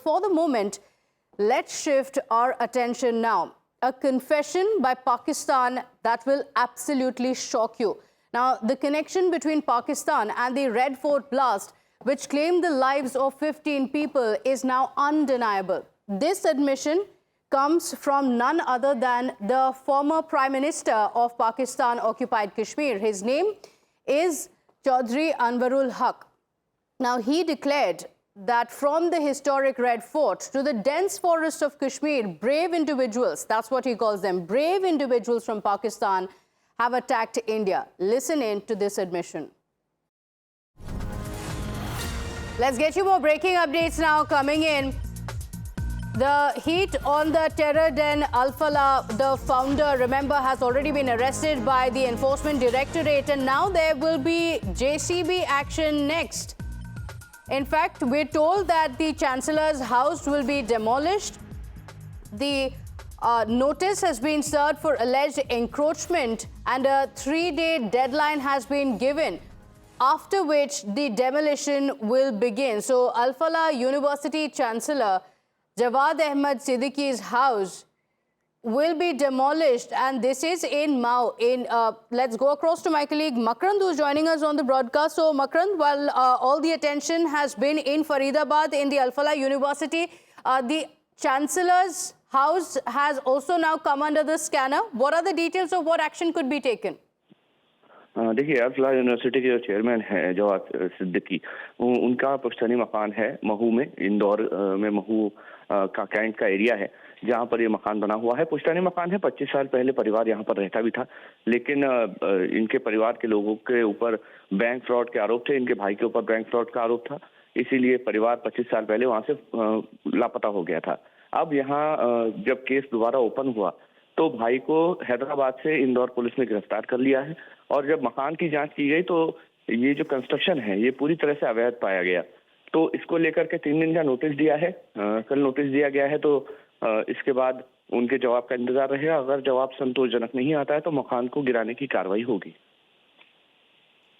for the moment, let's shift our attention now. A confession by Pakistan that will absolutely shock you. Now, the connection between Pakistan and the Red Fort blast, which claimed the lives of 15 people, is now undeniable. This admission comes from none other than the former Prime Minister of Pakistan-occupied Kashmir. His name is Chaudhry Anwarul Haq. Now, he declared that from the historic Red Fort to the dense forest of Kashmir, brave individuals, that's what he calls them, brave individuals from Pakistan have attacked India. Listen in to this admission. Let's get you more breaking updates now coming in. The heat on the terror den Falah, the founder, remember, has already been arrested by the Enforcement Directorate, and now there will be JCB action next. In fact, we're told that the Chancellor's house will be demolished. The notice has been served for alleged encroachment, and a 3-day deadline has been given, after which the demolition will begin. So, Falah University Chancellor Jawad Ahmad Siddiqui's house will be demolished, and this is in Mau. Let's go across to my colleague Makrand, who's joining us on the broadcast. So, Makrand, while all the attention has been in Faridabad in the Falah University, the Chancellor's house has also now come under the scanner. What are the details of what action could be taken? देखिए, फलाह university के जो chairman हैं जवाद सिद्दीकी, उनका पुश्तैनी मकान है महू में, इंदौर में महू का कैंट का एरिया है जहां पर ये मकान बना हुआ है। पुश्तैनी मकान है। 25 साल पहले परिवार यहां पर रहता भी था, लेकिन इनके परिवार के लोगों के ऊपर बैंक फ्रॉड के आरोप थे, इनके भाई के ऊपर बैंक फ्रॉड का आरोप था, इसीलिए परिवार 25 साल पहले वहां से लापता हो गया था। अब यहाँ जब केस दोबारा ओपन हुआ तो भाई को हैदराबाद से इंदौर पुलिस ने गिरफ्तार कर लिया है, और जब मकान की जांच की गई तो ये जो कंस्ट्रक्शन है ये पूरी तरह से अवैध पाया गया। तो इसको लेकर के 3 दिन का नोटिस दिया है, कल नोटिस दिया गया है। तो इसके बाद उनके जवाब का इंतजार रहेगा। अगर जवाब संतोषजनक नहीं आता है तो मकान को गिराने की कार्रवाई होगी।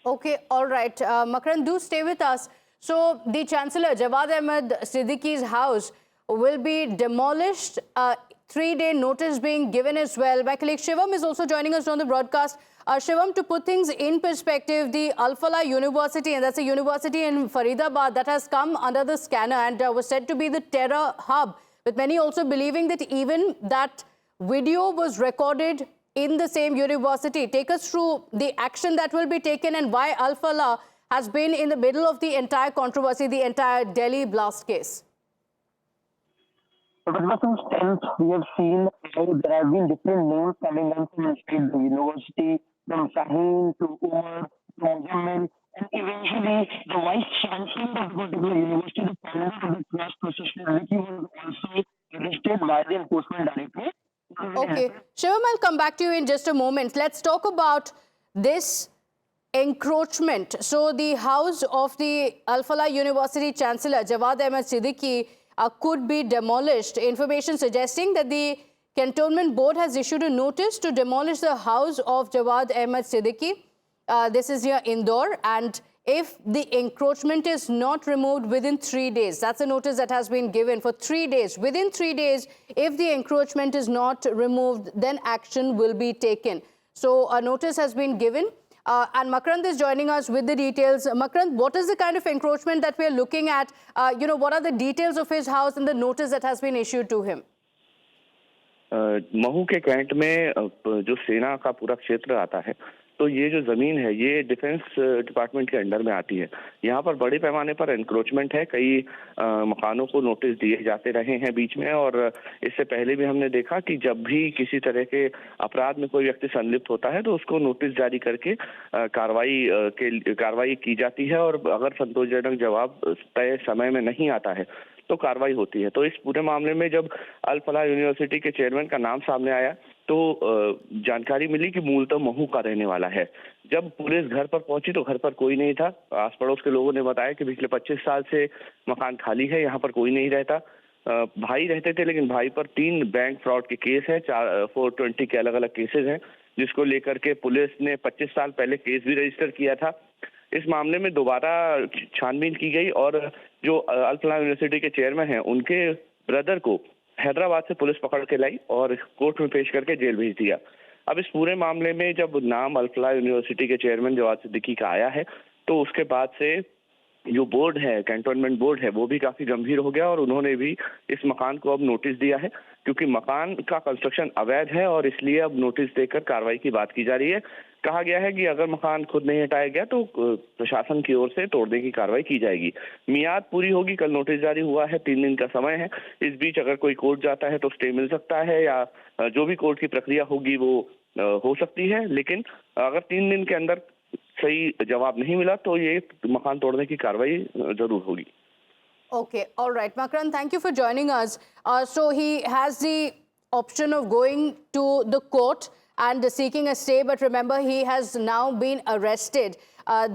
Okay, all right. Makrand, do stay with us. So, the Chancellor, Jawad Ahmad Siddiqui's house will be demolished. 3-day notice being given as well. My colleague Shivam is also joining us on the broadcast. Shivam, to put things in perspective, the Falah University, and that's a university in Faridabad that has come under the scanner and was said to be the terror hub, with many also believing that even that video was recorded in the same university. Take us through the action that will be taken and why Falah has been in the middle of the entire controversy, the entire Delhi blast case. But since 10th, we have seen how there have been different names coming on from inside the university, from Shaheen to Umar to Muzammil, and eventually the vice chancellor of the particular university, the founder of the trust, Professor Ricky, was also arrested by the enforcement directorate. Okay, Shivam, I'll come back to you in just a moment. Let's talk about this encroachment. So the house of the Falah University Chancellor, Jawad Ahmad Siddiqui, could be demolished. Information suggesting that the Cantonment Board has issued a notice to demolish the house of Jawad Ahmad Siddiqui. This is near Indore, and if the encroachment is not removed within 3 days, that's a notice that has been given for 3 days. Within 3 days, if the encroachment is not removed, then action will be taken. So a notice has been given. And Makrand is joining us with the details. Makrand, what is the kind of encroachment that we're looking at? What are the details of his house and the notice that has been issued to him? Mhow के cantt में जो सेना का पूरा क्षेत्र आता है, तो ये जो जमीन है ये डिफेंस डिपार्टमेंट के अंडर में आती है। यहाँ पर बड़े पैमाने पर एनक्रोचमेंट है। कई मकानों को नोटिस दिए जाते रहे हैं बीच में, और इससे पहले भी हमने देखा कि जब भी किसी तरह के अपराध में कोई व्यक्ति संलिप्त होता है तो उसको नोटिस जारी करके कार्रवाई की जाती है, और अगर संतोषजनक जवाब तय समय में नहीं आता है तो कार्रवाई होती है। तो इस पूरे मामले में जब फलाह यूनिवर्सिटी के चेयरमैन का नाम सामने आया तो जानकारी मिली कि मूलतः महू का रहने वाला है। जब पुलिस घर पर पहुंची तो घर पर कोई नहीं था। आस पड़ोस के लोगों ने बताया कि पिछले 25 साल से मकान खाली है, यहाँ पर कोई नहीं रहता। भाई रहते थे, लेकिन भाई पर 3 बैंक फ्रॉड के केस हैं, 420 के अलग अलग केसेस हैं, जिसको लेकर के पुलिस ने 25 साल पहले केस भी रजिस्टर किया था। इस मामले में दोबारा छानबीन की गई और जो अल फलाह यूनिवर्सिटी के चेयरमैन हैं, उनके ब्रदर को हैदराबाद से पुलिस पकड़ के लाई और कोर्ट में पेश करके जेल भेज दिया। अब इस पूरे मामले में जब नाम अल फलाह यूनिवर्सिटी के चेयरमैन जवाद सिद्दीकी का आया है, तो उसके बाद से जो बोर्ड है, कैंटोनमेंट बोर्ड है, वो भी काफी गंभीर हो गया और उन्होंने भी इस मकान को अब नोटिस दिया है, क्योंकि मकान का कंस्ट्रक्शन अवैध है और इसलिए अब नोटिस देकर कार्रवाई की बात की जा रही है। कहा गया है कि अगर मकान खुद नहीं हटाया गया तो प्रशासन की ओर से तोड़ने की कार्रवाई की जाएगी। मियाद पूरी होगी, कल नोटिस जारी हुआ है, 3 दिन का समय है। इस बीच अगर कोई कोर्ट जाता है तो स्टे मिल सकता है या जो भी कोर्ट की प्रक्रिया होगी वो हो सकती है, लेकिन अगर 3 दिन के अंदर सही जवाब नहीं मिला तो ये मकान तोड़ने की कार्रवाई जरूर होगी। Okay, all right. Makran, thank you for joining us. So he has the option of going to the court and seeking a stay, but remember, he has now been arrested.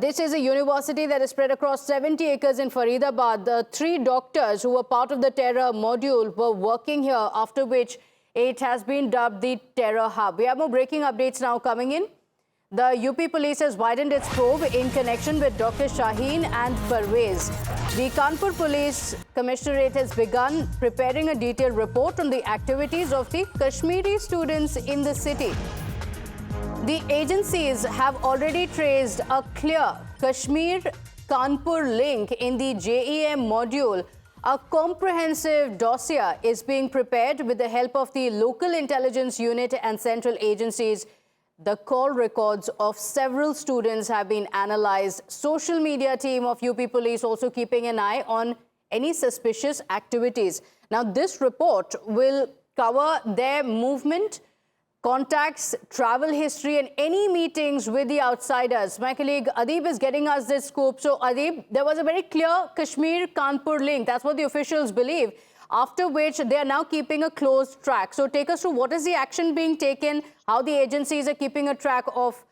This is a university that is spread across 70 acres in Faridabad. The 3 doctors who were part of the terror module were working here, after which it has been dubbed the terror hub. We have more breaking updates now coming in. The UP police has widened its probe in connection with Dr. Shaheen and Parvez. The Kanpur Police Commissionerate has begun preparing a detailed report on the activities of the Kashmiri students in the city. The agencies have already traced a clear Kashmir-Kanpur link in the JEM module. A comprehensive dossier is being prepared with the help of the local intelligence unit and central agencies. The call records of several students have been analyzed. Social media team of UP Police also keeping an eye on any suspicious activities. Now, this report will cover their movement, contacts, travel history, and any meetings with the outsiders. My colleague Adib is getting us this scoop. So, Adib, there was a very clear Kashmir-Kanpur link. That's what the officials believe, after which they are now keeping a close track. So take us through what is the action being taken, how the agencies are keeping a track of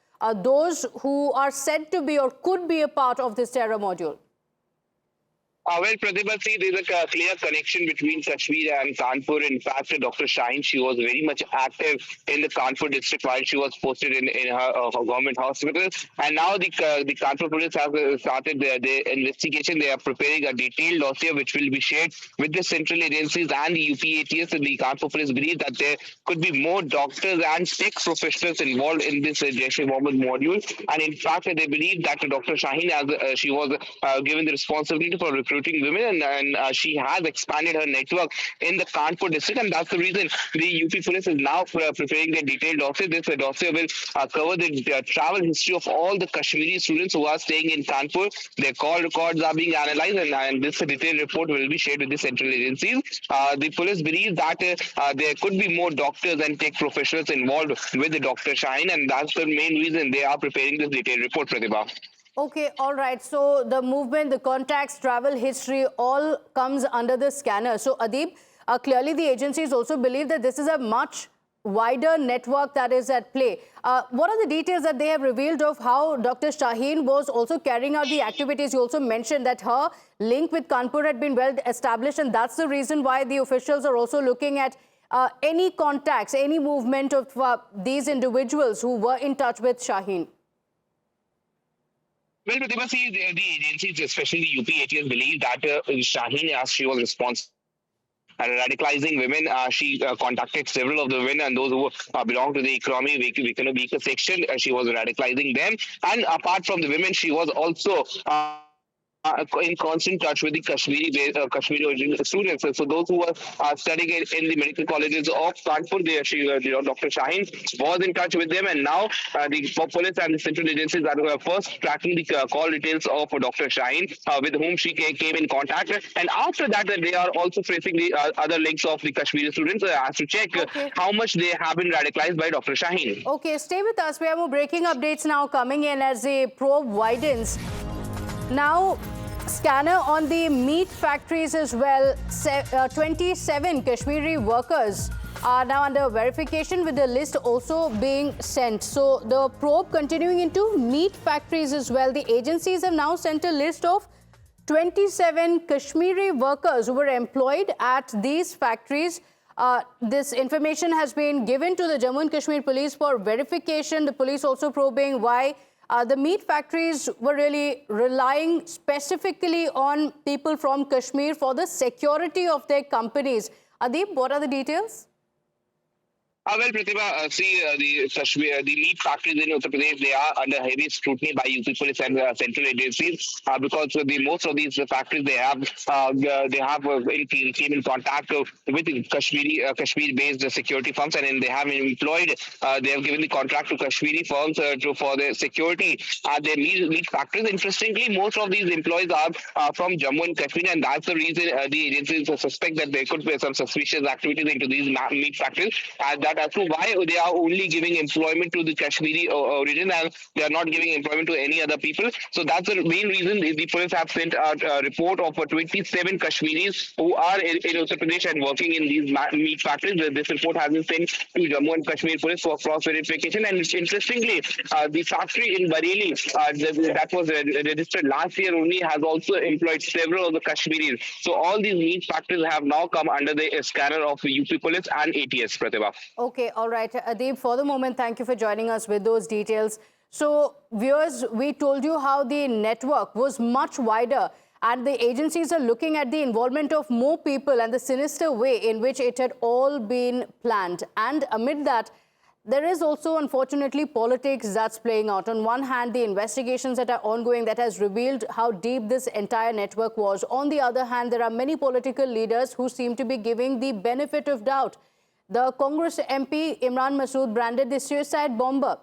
those who are said to be or could be a part of this terror module. Well, Pratibha, see, there's a clear connection between Kashmir and Kanpur. In fact, Dr. Shaheen, she was very much active in the Kanpur district while she was posted in her government hospital. And now the Kanpur police have started their investigation. They are preparing a detailed dossier which will be shared with the central agencies and the UPATS. And the Kanpur police believe that there could be more doctors and tech professionals involved in this Jaish-e-Mohammed module. And in fact, they believe that Dr. Shaheen, as she was given the responsibility for recruiting women, and she has expanded her network in the Kanpur district, and that's the reason the UP police is now preparing their detailed dossier. This dossier will cover the travel history of all the Kashmiri students who are staying in Kanpur. Their call records are being analyzed, and this detailed report will be shared with the central agencies. The police believe that there could be more doctors and tech professionals involved with the Dr. Shaheen, and that's the main reason they are preparing this detailed report, Pratibha. Okay, all right. So the movement, the contacts, travel history, all comes under the scanner. So Adib, clearly the agencies also believe that this is a much wider network that is at play. What are the details that they have revealed of how Dr. Shaheen was also carrying out the activities? You also mentioned that her link with Kanpur had been well established, and that's the reason why the officials are also looking at any contacts, any movement of these individuals who were in touch with Shaheen. Well, Pratibha, see, the agencies, especially the UPATS, believe that Shaheen, as she was responsible and radicalizing women, she contacted several of the women and those who belong to the economy weaker section. She was radicalizing them, and apart from the women, she was also in constant touch with the Kashmiri original students. So those who are studying in the medical colleges of Kanpur, Dr. Shaheen was in touch with them, and now the police and the central agencies are first tracking the call details of Dr. Shaheen, with whom she came in contact, and after that they are also tracing the other links of the Kashmiri students as to check how much they have been radicalized by Dr. Shaheen. Okay, stay with us. We have more breaking updates now coming in as the probe widens. Now, scanner on the meat factories as well. 27 Kashmiri workers are now under verification, with the list also being sent. So the probe continuing into meat factories as well. The agencies have now sent a list of 27 Kashmiri workers who were employed at these factories. This information has been given to the Jammu and Kashmir police for verification. The police also probing why the meat factories were really relying specifically on people from Kashmir for the security of their companies. Adeep, what are the details? Well, Pratibha, the Kashmir, the meat factories in Uttar Pradesh, they are under heavy scrutiny by UP police and central agencies because most of these factories they have came in contact with Kashmir-based security firms, and then they have employed. They have given the contract to Kashmiri firms for their security at their meat factories. Interestingly, most of these employees are from Jammu and Kashmir, and that's the reason the agencies suspect that there could be some suspicious activities into these meat factories, and that as to why they are only giving employment to the Kashmiri origin and they are not giving employment to any other people. So that's the main reason the police have sent a report of 27 Kashmiris who are in Uttar Pradesh and working in these meat factories. This report has been sent to Jammu and Kashmir police for cross-verification. And interestingly, the factory in Bareilly that was registered last year only has also employed several of the Kashmiris. So all these meat factories have now come under the scanner of UP police and ATS, Pratibha. Okay, all right. Adeep, for the moment, thank you for joining us with those details. So, viewers, we told you how the network was much wider and the agencies are looking at the involvement of more people and the sinister way in which it had all been planned. And amid that, there is also, unfortunately, politics that's playing out. On one hand, the investigations that are ongoing that has revealed how deep this entire network was. On the other hand, there are many political leaders who seem to be giving the benefit of doubt. The Congress MP Imran Masood branded the suicide bomber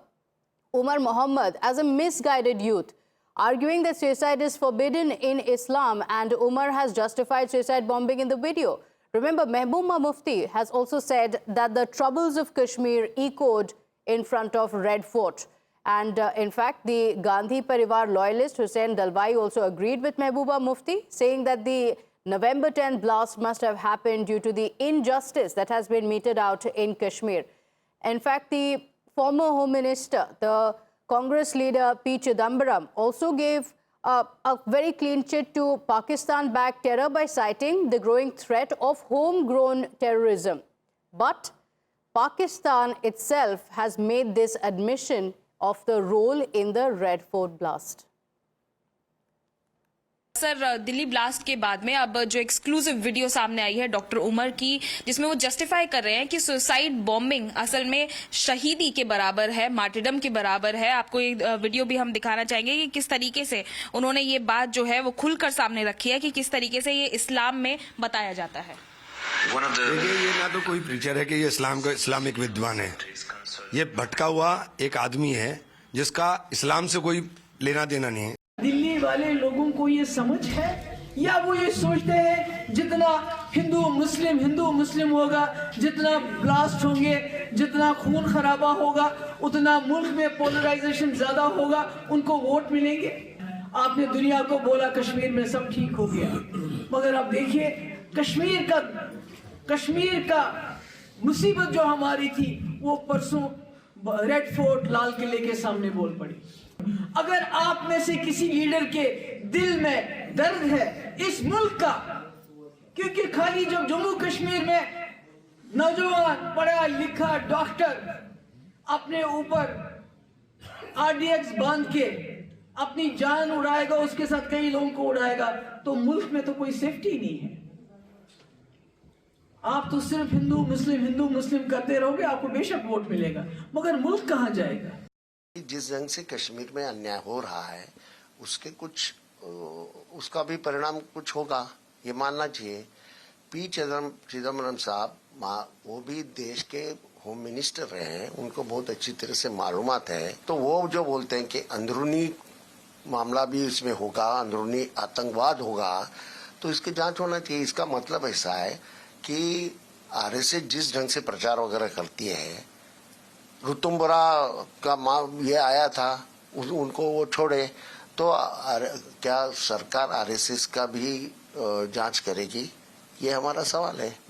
Umar Muhammad as a misguided youth, arguing that suicide is forbidden in Islam, and Umar has justified suicide bombing in the video. Remember, Mehbooba Mufti has also said that the troubles of Kashmir echoed in front of Red Fort. And in fact, the Gandhi Parivar loyalist Hussain Dalwai also agreed with Mehbooba Mufti, saying that the November 10 blast must have happened due to the injustice that has been meted out in Kashmir. In fact, the former Home Minister, the Congress leader P. Chidambaram, also gave a very clean chit to Pakistan-backed terror by citing the growing threat of homegrown terrorism. But Pakistan itself has made this admission of the role in the Red Fort blast. Sir, Delhi blast के बाद में अब जो exclusive video सामने आई है doctor Umar की, जिसमें वो जस्टिफाई कर रहे हैं कि सुसाइड बॉम्बिंग असल में शहीदी के बराबर है, मार्टिडम के बराबर है। आपको ये वीडियो भी हम दिखाना चाहेंगे कि किस तरीके से उन्होंने ये बात जो है वो खुलकर सामने रखी है कि किस तरीके से ये इस्लाम में बताया जाता है। देखिए, ये ना तो कोई प्रीचर है कि ये इस्लामिक विद्वान है। ये भटका हुआ एक आदमी है जिसका इस्लाम से कोई लेना देना नहीं है। दिल्ली वाले लोगों को ये समझ है या वो ये सोचते हैं जितना हिंदू मुस्लिम होगा, जितना ब्लास्ट होंगे, जितना खून खराबा होगा, उतना मुल्क में पोलराइजेशन ज्यादा होगा, उनको वोट मिलेंगे। आपने दुनिया को बोला कश्मीर में सब ठीक हो गया, मगर अब देखिए कश्मीर का मुसीबत जो हमारी थी वो परसों रेड फोर्ट लाल किले के सामने बोल पड़ी। अगर आप में से किसी लीडर के दिल में दर्द है इस मुल्क का, क्योंकि खाली जब जम्मू कश्मीर में नौजवान पढ़ा लिखा डॉक्टर अपने ऊपर आरडीएक्स बांध के अपनी जान उड़ाएगा, उसके साथ कई लोगों को उड़ाएगा, तो मुल्क में तो कोई सेफ्टी नहीं है। आप तो सिर्फ हिंदू मुस्लिम करते रहोगे, आपको बेशक वोट मिलेगा, मगर मुल्क कहां जाएगा? जिस ढंग से कश्मीर में अन्याय हो रहा है उसका भी परिणाम कुछ होगा, ये मानना चाहिए। पी चिदम्बरम साहब वो भी देश के होम मिनिस्टर रहे हैं, उनको बहुत अच्छी तरह से मालूमात है। तो वो जो बोलते हैं कि अंदरूनी मामला भी इसमें होगा, अंदरूनी आतंकवाद होगा, तो इसकी जांच होना चाहिए। इसका मतलब ऐसा है कि आरएसएस जिस ढंग से प्रचार वगैरह करती है, ऋतुम्बरा का ये आया था, उनको वो छोड़े, तो क्या सरकार आरएसएस का भी जांच करेगी? ये हमारा सवाल है।